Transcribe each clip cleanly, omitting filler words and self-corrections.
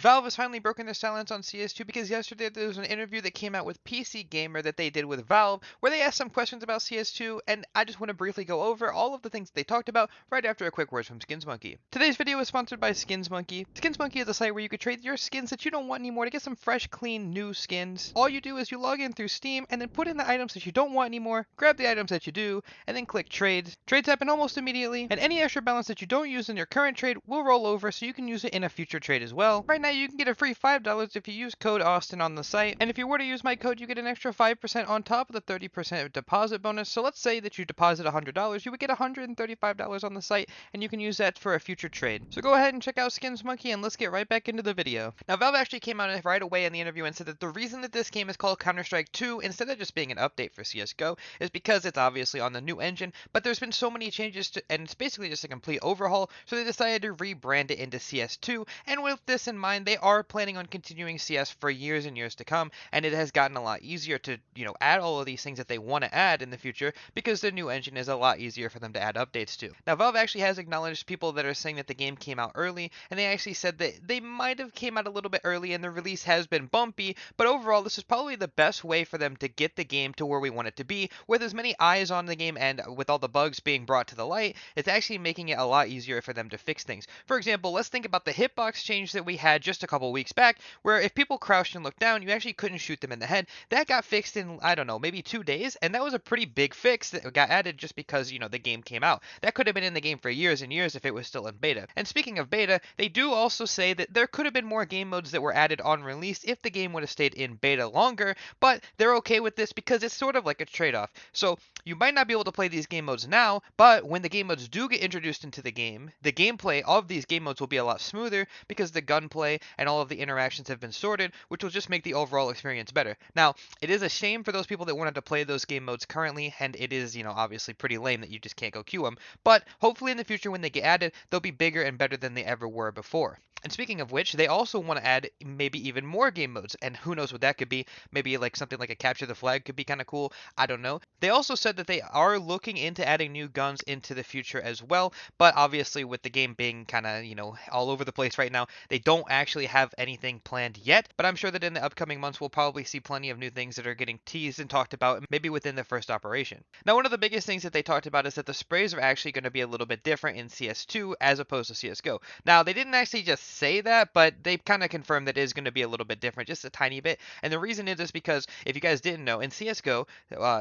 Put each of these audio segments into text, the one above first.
Valve has finally broken their silence on CS2 because yesterday there was an interview that came out with PC Gamer that they did with Valve where they asked some questions about CS2, and I just want to briefly go over all of the things they talked about right after a quick word from skinsmonkey. Today's video is sponsored by skinsmonkey. Skinsmonkey is a site where you can trade your skins that you don't want anymore to get some fresh, clean, new skins. All you do is you log in through Steam and then put in the items that you don't want anymore, grab the items that you do, and then click trades. Trades happen almost immediately, and any extra balance that you don't use in your current trade will roll over so you can use it in a future trade as well. Right now you can get a free $5 if you use code Austin on the site, and if you were to use my code you get an extra 5% on top of the 30% deposit bonus. So let's say that you deposit $100, you would get $135 on the site, and you can use that for a future trade. So go ahead and check out skinsmonkey, and let's get right back into the video. Now Valve actually came out right away in the interview and said that the reason that this game is called Counter-Strike 2 instead of just being an update for CSGO is because it's obviously on the new engine, but there's been so many changes and it's basically just a complete overhaul, so they decided to rebrand it into CS2, and with this in mind they are planning on continuing CS for years and years to come, and it has gotten a lot easier to, add all of these things that they want to add in the future because the new engine is a lot easier for them to add updates to. Now Valve actually has acknowledged people that are saying that the game came out early, and they actually said that they might have came out a little bit early and the release has been bumpy, but overall this is probably the best way for them to get the game to where we want it to be, with as many eyes on the game and with all the bugs being brought to the light. It's actually making it a lot easier for them to fix things. For example, let's think about the hitbox change that we had just a couple weeks back, where if people crouched and looked down, you actually couldn't shoot them in the head. That got fixed in, I don't know, maybe 2 days, and that was a pretty big fix that got added just because, the game came out. That could have been in the game for years and years if it was still in beta. And speaking of beta, they do also say that there could have been more game modes that were added on release if the game would have stayed in beta longer, but they're okay with this because it's sort of like a trade-off. So you might not be able to play these game modes now, but when the game modes do get introduced into the game, the gameplay of these game modes will be a lot smoother because the gunplay and all of the interactions have been sorted, which will just make the overall experience better. Now, it is a shame for those people that wanted to play those game modes currently, and it is, obviously pretty lame that you just can't go queue them, but hopefully in the future when they get added, they'll be bigger and better than they ever were before. And speaking of which, they also want to add maybe even more game modes, and who knows what that could be. Maybe like something like a capture the flag could be kind of cool. I don't know. They also said that they are looking into adding new guns into the future as well, but obviously with the game being kind of, all over the place right now, they don't actually have anything planned yet, but I'm sure that in the upcoming months we'll probably see plenty of new things that are getting teased and talked about, maybe within the first operation. Now, one of the biggest things that they talked about is that the sprays are actually going to be a little bit different in CS2 as opposed to CSGO. Now, they didn't actually just say that, but they kind of confirmed that it is going to be a little bit different, just a tiny bit. And the reason is because if you guys didn't know, in CSGO,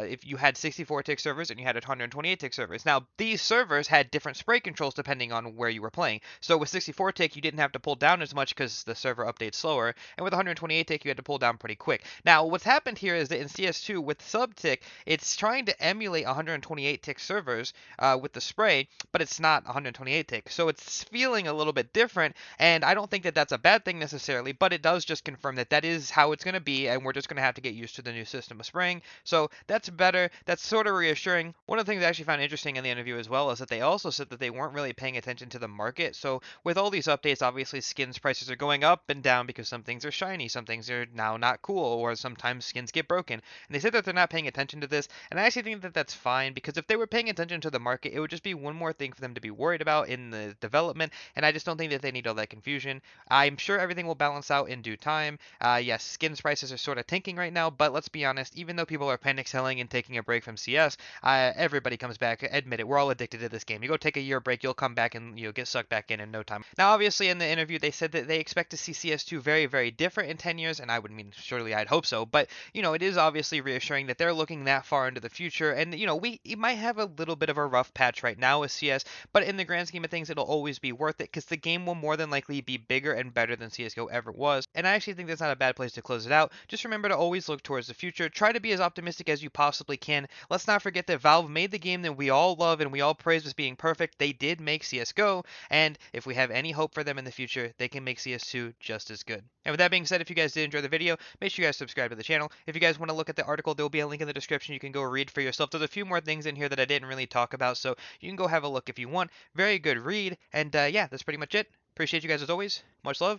if you had 64 tick servers and you had 128 tick servers, now these servers had different spray controls depending on where you were playing. So with 64 tick, you didn't have to pull down as much because the server updates slower, and with 128 tick, you had to pull down pretty quick. Now, what's happened here is that in CS2 with SubTick, it's trying to emulate 128 tick servers with the spray, but it's not 128 tick, so it's feeling a little bit different. And I don't think that that's a bad thing necessarily, but it does just confirm that that is how it's going to be, and we're just going to have to get used to the new system of spraying. So that's better. That's sort of reassuring. One of the things I actually found interesting in the interview as well is that they also said that they weren't really paying attention to the market. So with all these updates, obviously skins prices are going up and down because some things are shiny, some things are now not cool, or sometimes skins get broken. And they said that they're not paying attention to this, and I actually think that that's fine, because if they were paying attention to the market, it would just be one more thing for them to be worried about in the development, and I just don't think that they need all that confusion. I'm sure everything will balance out in due time. Yes, skins prices are sort of tanking right now, but let's be honest, even though people are panic selling and taking a break from CS, everybody comes back. Admit it, we're all addicted to this game. You go take a year break, you'll come back and you'll get sucked back in no time. Now, obviously, in the interview, they said that they expect to see CS2 very, very different in 10 years, and I would mean, surely I'd hope so, but, it is obviously reassuring that they're looking that far into the future, and, we might have a little bit of a rough patch right now with CS, but in the grand scheme of things, it'll always be worth it, because the game will more than likely be bigger and better than CSGO ever was, and I actually think that's not a bad place to close it out. Just remember to always look towards the future. Try to be as optimistic as you possibly can. Let's not forget that Valve made the game that we all love and we all praise as being perfect. They did make CSGO, and if we have any hope for them in the future, they can make CS2 just as good. And with that being said, if you guys did enjoy the video, make sure you guys subscribe to the channel. If you guys want to look at the article, there will be a link in the description. You can go read for yourself. There's a few more things in here that I didn't really talk about, so you can go have a look if you want. Very good read, and yeah, that's pretty much it. Appreciate you guys as always. Much love.